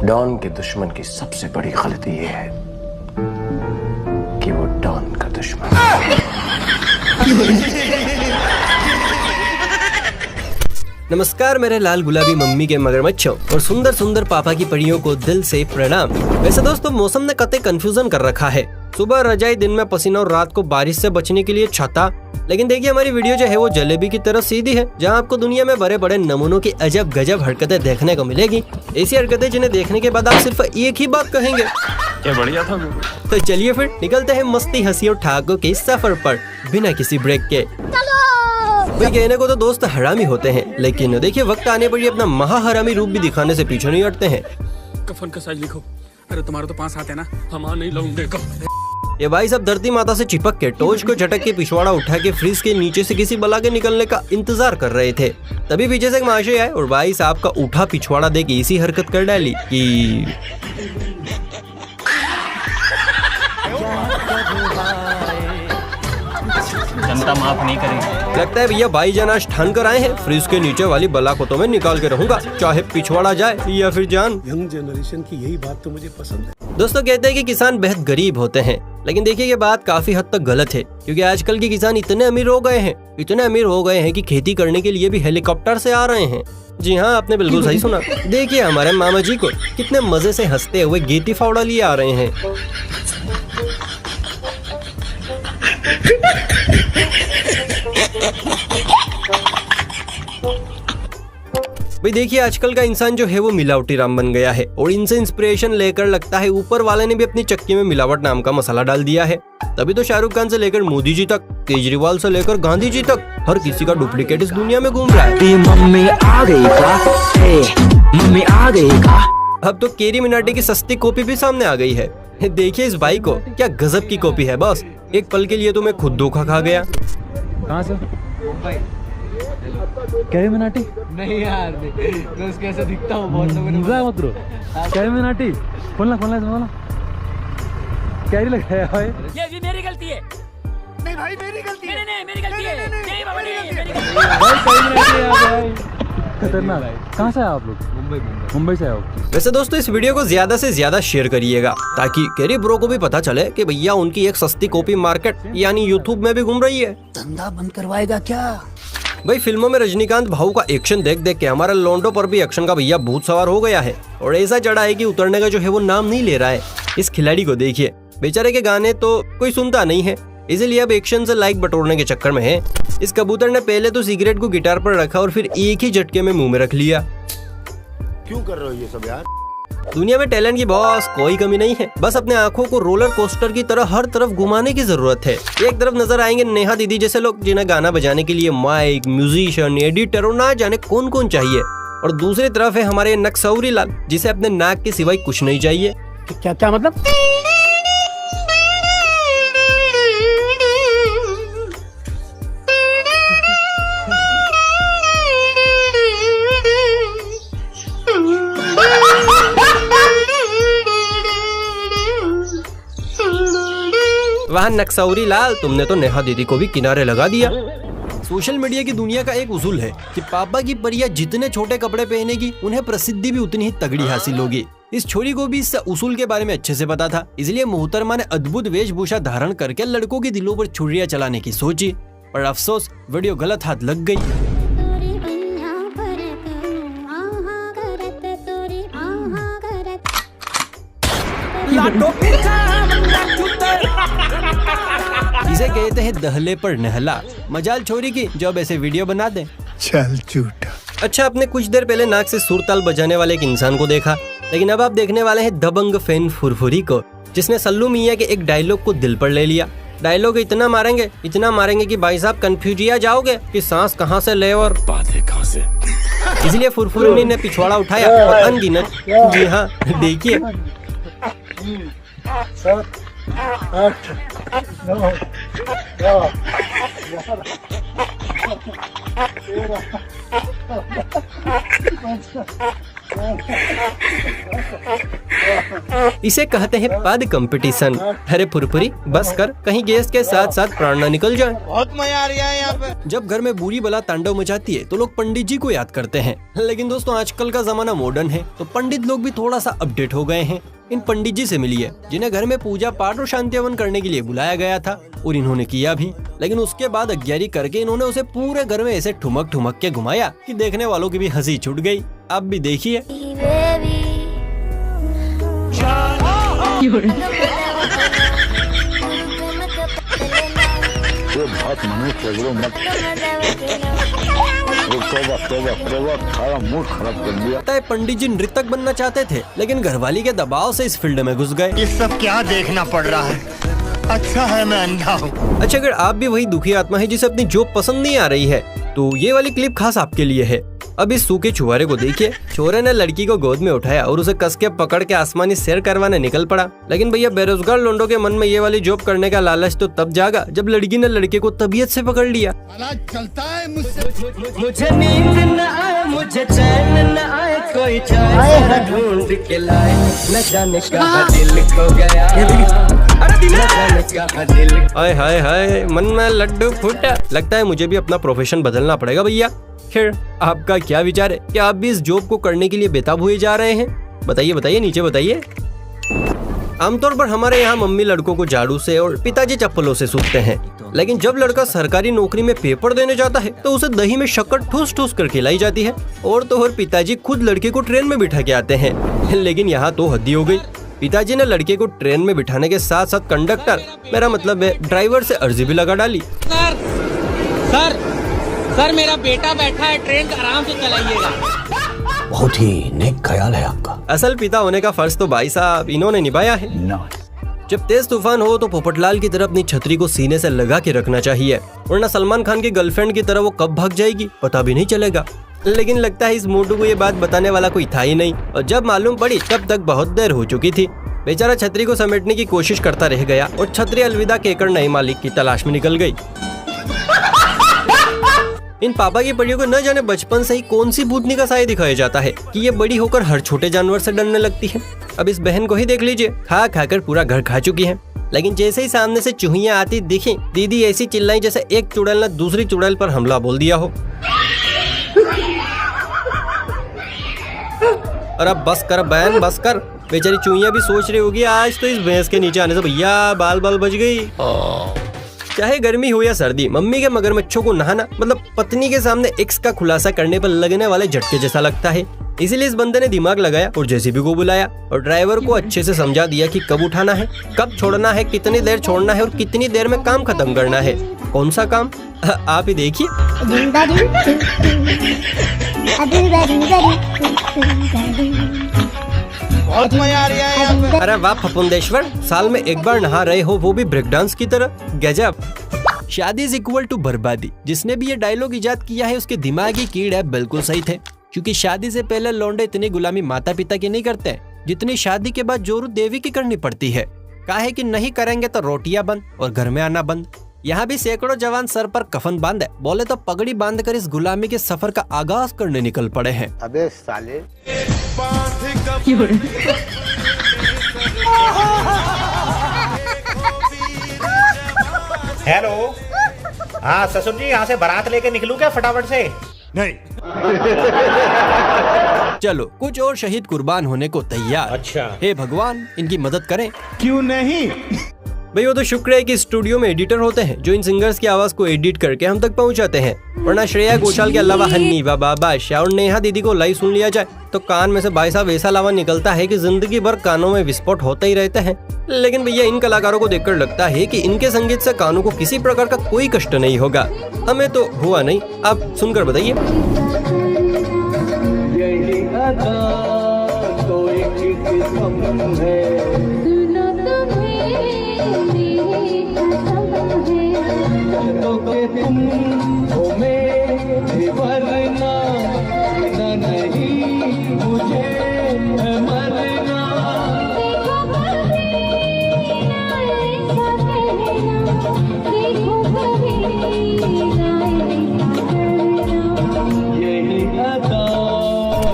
Don के दुश्मन की सबसे बड़ी गलती ये है कि वो डॉन का दुश्मन। नमस्कार मेरे लाल गुलाबी मम्मी के मगरमच्छों और सुंदर सुंदर पापा की परियों को दिल से प्रणाम। वैसे दोस्तों मौसम ने कतई कंफ्यूजन कर रखा है। सुबह रजाई, दिन में पसीना और रात को बारिश से बचने के लिए छाता। लेकिन देखिए हमारी वीडियो जो है वो जलेबी की तरह सीधी है, जहां आपको दुनिया में बड़े बड़े नमूनों की अजब गजब हरकतें देखने को मिलेगी। ऐसी हरकतें जिन्हें देखने के बाद आप सिर्फ एक ही बात कहेंगे, क्या बढ़िया था। तो चलिए फिर निकलते हैं मस्ती, हंसी और ठहाकों के सफर पर बिना किसी ब्रेक के। भाई कहने को तो दोस्त हरामी होते हैं, लेकिन देखिए वक्त आने पर ये अपना महा हरामी रूप भी दिखाने से पीछे नहीं हटते हैं। कफन का साइज लिखो। अरे तुम्हारे तो 5 हाथ है ना, हम नहीं लाऊंगे। ये भाई सब धरती माता से चिपक के टोच को झटक के पिछवाड़ा उठा के फ्रीज के नीचे से किसी बला के निकलने का इंतजार कर रहे थे। तभी पीछे से एक महाशय आए और भाई साहब का उठा पिछवाड़ा देख इसी हरकत कर डाली कि जनता माफ नहीं करेगी। लगता है भैया भाईजान आज ठान कर आए हैं, फ्रीज के नीचे वाली बला को तो मैं निकाल के रहूंगा, चाहे पिछवाड़ा जाए या फिर जान। यंग जनरेशन की यही बात तो मुझे पसंद है। दोस्तों कहते हैं कि किसान बेहद गरीब होते हैं, लेकिन देखिए ये बात काफी हद तक गलत है, क्योंकि आजकल के किसान इतने अमीर हो गए हैं कि खेती करने के लिए भी हेलीकॉप्टर से आ रहे हैं। जी हाँ, आपने बिल्कुल सही सुना। देखिए हमारे मामा जी को कितने मजे से हंसते हुए गेटी फावड़ा लिए आ रहे हैं। भाई देखिए आजकल का इंसान जो है वो मिलावटी राम बन गया है, और इनसे इंस्पिरेशन लेकर लगता है ऊपर वाले ने भी अपनी चक्की में मिलावट नाम का मसाला डाल दिया है। तभी तो शाहरुख खान से लेकर मोदी जी तक, केजरीवाल से लेकर गांधी जी तक हर किसी का डुप्लीकेट इस दुनिया में घूम रहा है। मम्मी आ गई का? मम्मी आ गई का? अब तो केरी मिनाटी की सस्ती कॉपी भी सामने आ गई है। देखिए इस भाई को, क्या गजब की कॉपी है बॉस। एक पल के लिए तो मैं खुद धोखा खा गया। कहाँ से? कैरी मिनाटी? नहीं यार, दोस्त कैसे दिखता हूँ बहुत लोगों ने मजाक मत करो। कैरी मिनाटी खोलना कैरी लग रहा है भाई। ये भी मेरी गलती है। नहीं भाई मेरी गलती है। नहीं मेरी गलती है। नहीं बाबा नहीं मेरी गलती भाई कैरी मिनाटी है भाई। खतरनाक है। कहाँ से आए आप लोग? मुंबई से आए हो? वैसे दोस्तों इस वीडियो को ज्यादा से ज्यादा शेयर करिएगा, ताकि कैरी ब्रो को भी पता चले कि भैया उनकी एक सस्ती कॉपी मार्केट यानी यूट्यूब में भी घूम रही है। धंधा बंद करवाएगा क्या? भाई फिल्मों में रजनीकांत भाऊ का एक्शन देख देख के हमारा लोंडो पर भी एक्शन का भैया भूत सवार हो गया है, और ऐसा चढ़ा है कि उतरने का जो है वो नाम नहीं ले रहा है। इस खिलाड़ी को देखिए, बेचारे के गाने तो कोई सुनता नहीं है, इसीलिए अब एक्शन से लाइक बटोरने के चक्कर में है। इस कबूतर ने पहले तो सिगरेट को गिटार पर रखा और फिर एक ही झटके में मुंह में रख लिया। क्यों कर रहे हो ये सब यार? दुनिया में टैलेंट की बॉस कोई कमी नहीं है, बस अपने आंखों को रोलर कोस्टर की तरह हर तरफ घुमाने की जरूरत है। एक तरफ नजर आएंगे नेहा दीदी जैसे लोग, जिन्हें गाना बजाने के लिए माइक, म्यूजिशियन, एडिटर और ना जाने कौन कौन चाहिए, और दूसरी तरफ है हमारे नक्सौरी लाल, जिसे अपने नाक के सिवाय कुछ नहीं चाहिए। क्या मतलब? वहाँ नक्सौरी लाल, तुमने तो नेहा दीदी को भी किनारे लगा दिया। सोशल मीडिया की दुनिया का एक उसूल है कि पापा की परियां जितने छोटे कपड़े पहनेगी उन्हें प्रसिद्धि भी उतनी ही तगड़ी हासिल होगी। इस छोरी को भी इस उसूल के बारे में अच्छे से पता था, इसलिए मोहतरमा ने अद्भुत वेशभूषा धारण करके लड़कों के दिलों पर छुरियां चलाने की सोची, पर अफसोस वीडियो गलत हाथ लग गई। इसे कहते हैं दहले पर नहला। मजाल छोरी की जो अब ऐसे वीडियो बना दे। चल झूठा। अच्छा, आपने कुछ देर पहले नाक से सुरताल बजाने वाले एक इंसान को देखा, लेकिन अब आप देखने वाले हैं दबंग फैन फुरफुरी को, जिसने सल्लू मियां के एक डायलॉग को दिल पर ले लिया। डायलॉग इतना मारेंगे कि भाई साहब कंफ्यूजिया जाओगे कि सांस कहाँ से ले और बातें कहाँ से। इसलिए फुरफुरी ने पिछवाड़ा उठाया और अनगिनत, जी हाँ देखिए, 7, 8, 9, 10, इसे कहते हैं पद कंपटीशन। अरे फुरफुरी बस कर, कहीं गैस के साथ साथ प्राण न निकल जाए। बहुत मजा आ रहा है यहाँ पे। जब घर में बुरी बला तांडव मचाती है तो लोग पंडित जी को याद करते हैं, लेकिन दोस्तों आजकल का जमाना मॉडर्न है तो पंडित लोग भी थोड़ा सा अपडेट हो गए हैं। इन पंडित जी से मिलिए जिन्हें घर में पूजा पाठ और शांति हवन करने के लिए बुलाया गया था, और इन्होंने किया भी, लेकिन उसके बाद अग्यारी करके इन्होंने उसे पूरे घर में ऐसे ठुमक ठुमक के घुमाया कि देखने वालों की भी हंसी छूट गई। आप भी देखिए। बहुत मनुष्य मत मूड खराब कर दिया। पता है पंडित जी नृतक बनना चाहते थे, लेकिन घरवाली के दबाव से इस फील्ड में घुस गए। ये सब क्या देखना पड़ रहा है? अच्छा है मैं अंधा हूँ। अच्छा, अगर आप भी वही दुखी आत्मा है जिसे अपनी जॉब पसंद नहीं आ रही है तो ये वाली क्लिप खास आपके लिए है। अब इस सूखे छुहारे को देखिए। छोरे ने लड़की को गोद में उठाया और उसे कस के पकड़ के आसमानी सैर करवाने निकल पड़ा। लेकिन भैया बेरोजगार लोंडों के मन में ये वाली जॉब करने का लालच तो तब जागा जब लड़की ने लड़के को तबीयत से पकड़ लिया। चलता है मुझसे। मुझे नींद न आए, मुझे चैन न आए, कोई चाहे ढूंढ के लाए, न जाने कहाँ दिल खो गया, न जाने कहाँ दिल। हाय हाय हाय, मन में लड्डू फूटा। लगता है मुझे भी अपना प्रोफेशन बदलना पड़ेगा भैया। खैर, आपका क्या विचार है? क्या आप भी इस जॉब को करने के लिए बेताब हुए जा रहे हैं? बताइए बताइए, नीचे बताइए। आमतौर पर हमारे यहाँ मम्मी लड़कों को झाड़ू से और पिताजी चप्पलों से सूखते हैं, लेकिन जब लड़का सरकारी नौकरी में पेपर देने जाता है तो उसे दही में शक्कर ठूस ठूस कर खिलाई जाती है, और तो और पिताजी खुद लड़के को ट्रेन में बिठा के आते हैं। लेकिन यहाँ तो हद्दी हो गई। पिताजी ने लड़के को ट्रेन में बिठाने के साथ साथ कंडक्टर, मेरा मतलब है ड्राइवर, से अर्जी भी लगा डाली। सर मेरा बेटा बैठा है, ट्रेन आराम से चलाइएगा। बहुत ही नेक ख्याल है आपका। असल पिता होने का फर्ज तो भाई साहब इन्होंने निभाया है। जब तेज तूफान हो तो पोपटलाल की तरह अपनी छतरी को सीने से लगा के रखना चाहिए, वरना सलमान खान की गर्लफ्रेंड की तरह वो कब भाग जाएगी पता भी नहीं चलेगा। लेकिन लगता है इस मोटू को ये बात बताने वाला कोई था ही नहीं, और जब मालूम पड़ी तब तक बहुत देर हो चुकी थी। बेचारा छतरी को समेटने की कोशिश करता रह गया और छतरी अलविदा कहकर नए मालिक की तलाश में निकल गई। इन पापा की परियों को न जाने बचपन से ही कौन सी भूतनी का साया दिखाया जाता है कि ये बड़ी होकर हर छोटे जानवर से डरने लगती है। अब इस बहन को ही देख लीजिए, खा खाकर पूरा घर खा चुकी है, लेकिन जैसे ही सामने से चूहियां आती दिखी, दीदी ऐसी चिल्लाई जैसे एक चुड़ैल ने दूसरी चुड़ैल पर हमला बोल दिया हो। और अब बस कर बहन, बस कर। बेचारी चूहियां भी सोच रही होगी आज तो इस भैंस के नीचे आने से भैया बाल बाल बच गई। चाहे गर्मी हो या सर्दी, मम्मी के मगरमच्छों को नहाना मतलब पत्नी के सामने एक्स का खुलासा करने पर लगने वाले झटके जैसा लगता है। इसीलिए इस बंदे ने दिमाग लगाया और जेसीबी को बुलाया और ड्राइवर को अच्छे से समझा दिया कि कब उठाना है, कब छोड़ना है, कितनी देर छोड़ना है और कितनी देर में काम खत्म करना है। कौन सा काम आप ही देखिए। बहुत मजा आ रहा है यहाँ पे। अरे वाह फपुंदेश्वर, साल में एक बार नहा रहे हो, वो भी ब्रेक डांस की तरह। गजब। शादी इज इक्वल टू बर्बादी। जिसने भी ये डायलॉग इजाद किया है उसके दिमागी कीड़े बिल्कुल सही थे, क्योंकि शादी से पहले लौंडे इतनी गुलामी माता पिता की नहीं करते जितनी शादी के बाद जोरू देवी की करनी पड़ती है। काहे कि नहीं करेंगे तो रोटियां बंद और घर में आना बंद। यहाँ भी सैकड़ों जवान सर पर कफन बांधे, बोले तो पगड़ी बांधकर इस गुलामी के सफर का आगाज करने निकल पड़े हैं। अबे साले। हेलो, हाँ ससुर जी, यहाँ से बारात लेके निकलूं क्या फटाफट से? नहीं। चलो कुछ और शहीद कुर्बान होने को तैयार। अच्छा। हे भगवान इनकी मदद करें। क्यों नहीं? भाई वो तो शुक्र है कि स्टूडियो में एडिटर होते हैं जो इन सिंगर्स की आवाज को एडिट करके हम तक पहुंचाते हैं, वरना श्रेया घोषाल के अलावा हन्नी व बादशाह और नेहा दीदी को लाइव सुन लिया जाए तो कान में से भाई साहब ऐसा लावा निकलता है कि जिंदगी भर कानों में विस्फोट होते ही रहते हैं। लेकिन भैया इन कलाकारों को देखकर लगता है कि इनके संगीत से कानों को किसी प्रकार का कोई कष्ट नहीं होगा। हमें तो हुआ नहीं, आप सुनकर बताइए।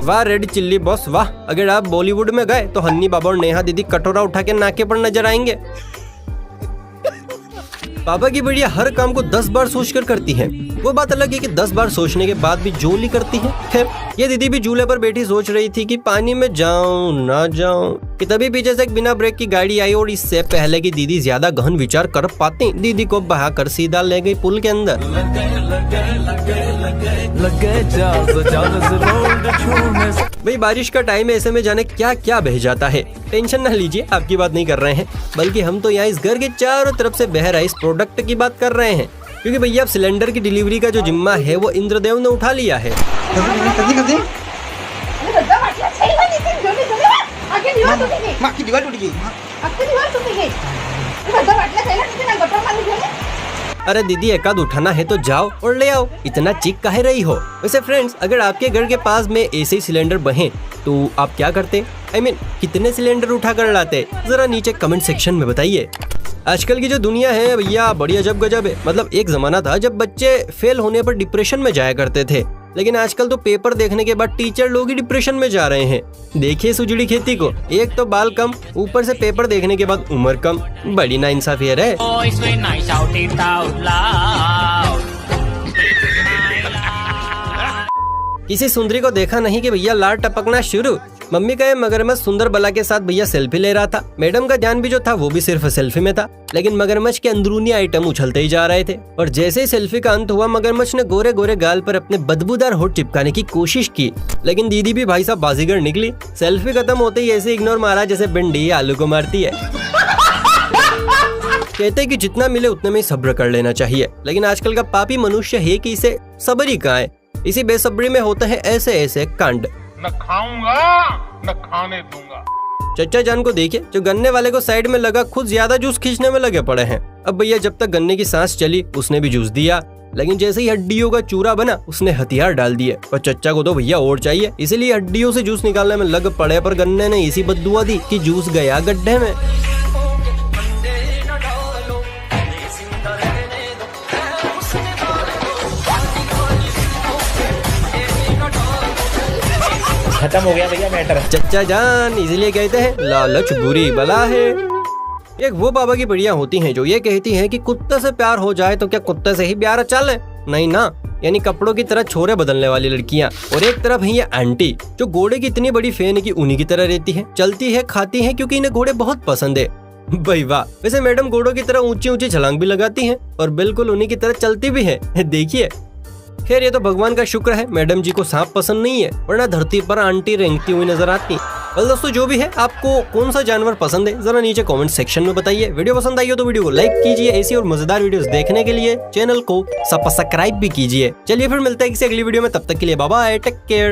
वाह रेड चिल्ली बॉस वाह। अगर आप बॉलीवुड में गए तो हन्नी बाबा और नेहा दीदी कटोरा उठा के नाके पर नजर आएंगे। पापा की बढ़िया हर काम को 10 बार सोचकर करती है। वो बात अलग है कि 10 बार सोचने के बाद भी जोली करती है। खैर ये दीदी भी झूले पर बैठी सोच रही थी कि पानी में जाऊं ना जाऊं कि तभी पीछे से एक बिना ब्रेक की गाड़ी आई और इससे पहले कि दीदी ज्यादा गहन विचार कर पाती दीदी को बहाकर सीधा ले गई पुल के अंदर। भाई बारिश का टाइम है, ऐसे में जाने क्या क्या बह जाता है। टेंशन ना लीजिए, आपकी बात नहीं कर रहे हैं, बल्कि हम तो यहाँ इस घर के चारों तरफ से बह रहे इस प्रोडक्ट की बात कर रहे हैं। क्योंकि भैया अब सिलेंडर की डिलीवरी का जो जिम्मा है वो इंद्रदेव ने उठा लिया है। अरे दीदी एकाद उठाना है तो जाओ और ले आओ, इतना चीख काहे रही हो। वैसे फ्रेंड्स अगर आपके घर के पास में ऐसे सिलेंडर बहे तो आप क्या करते? I mean, कितने सिलेंडर उठा कर लाते? जरा नीचे कमेंट सेक्शन में बताइए। आजकल की जो दुनिया है भैया बड़ी अजब गजब है। मतलब एक जमाना था जब बच्चे फेल होने पर डिप्रेशन में जाया करते थे, लेकिन आजकल तो पेपर देखने के बाद टीचर लोग ही डिप्रेशन में जा रहे हैं। देखिए सुजड़ी खेती को, एक तो बाल कम, ऊपर से पेपर देखने के बाद उम्र कम। बड़ी नाइंसाफी है। किसी सुंदरी को देखा नहीं कि भैया लार टपकना शुरू। मम्मी का ये मगरमच्छ सुंदर बला के साथ भैया सेल्फी ले रहा था। मैडम का ध्यान भी जो था वो भी सिर्फ सेल्फी में था, लेकिन मगरमच्छ के अंदरूनी आइटम उछलते ही जा रहे थे। और जैसे ही सेल्फी का अंत हुआ मगरमच्छ ने गोरे गोरे गाल पर अपने बदबूदार होठ चिपकाने की कोशिश की, लेकिन दीदी भी भाई साहब बाजीगर निकली। सेल्फी खत्म होते ही ऐसे इग्नोर मारा जैसे भिंडी आलू को मारती है। कहते हैं कि जितना मिले उतने में सब्र कर लेना चाहिए, लेकिन आजकल का पापी मनुष्य है कि इसे सब्र ही कहाँ है। इसी बेसब्री में होते हैं ऐसे ऐसे कांड। न खाऊंगा न खाने दूंगा। चचा जान को देखिए जो गन्ने वाले को साइड में लगा खुद ज्यादा जूस खींचने में लगे पड़े हैं। अब भैया जब तक गन्ने की सांस चली उसने भी जूस दिया, लेकिन जैसे ही हड्डियों का चूरा बना उसने हथियार डाल दिए। और चचा को तो भैया और चाहिए, इसीलिए हड्डियों से जूस निकालने में लग पड़े, पर गन्ने ने इसी बद्दुआ दी कि जूस गया गड्ढे में। खत्म हो गया भैया मैटर। चचा जान इसीलिए कहते हैं लालच बुरी बला है। एक वो बाबा की बढ़िया होती हैं जो ये कहती हैं कि कुत्ते से प्यार हो जाए तो क्या कुत्ते से ही प्यार अच्छा ले? नहीं ना, यानी कपड़ों की तरह छोरे बदलने वाली लड़कियां। और एक तरफ है ये आंटी जो घोड़े की इतनी बड़ी फैन है कि उन्हीं की तरह रहती है, चलती है खाती है क्योंकि इन्हें घोड़े बहुत पसंद है। भाई वाह। वैसे मैडम घोड़ों की तरह ऊंची ऊंची छलांग भी लगाती हैं और बिल्कुल उन्हीं की तरह चलती भी है, देखिए। खैर ये तो भगवान का शुक्र है मैडम जी को सांप पसंद नहीं है, वरना धरती पर आंटी रेंगती हुई नजर आती। well, दोस्तों जो भी है आपको कौन सा जानवर पसंद है जरा नीचे कमेंट सेक्शन में बताइए। वीडियो पसंद आई हो तो वीडियो को लाइक कीजिए, ऐसी और मजेदार वीडियोस देखने के लिए चैनल को सब्सक्राइब भी कीजिए। चलिए फिर मिलते हैं किसी अगली वीडियो में, तब तक के लिए बाय बाय, टेक केयर।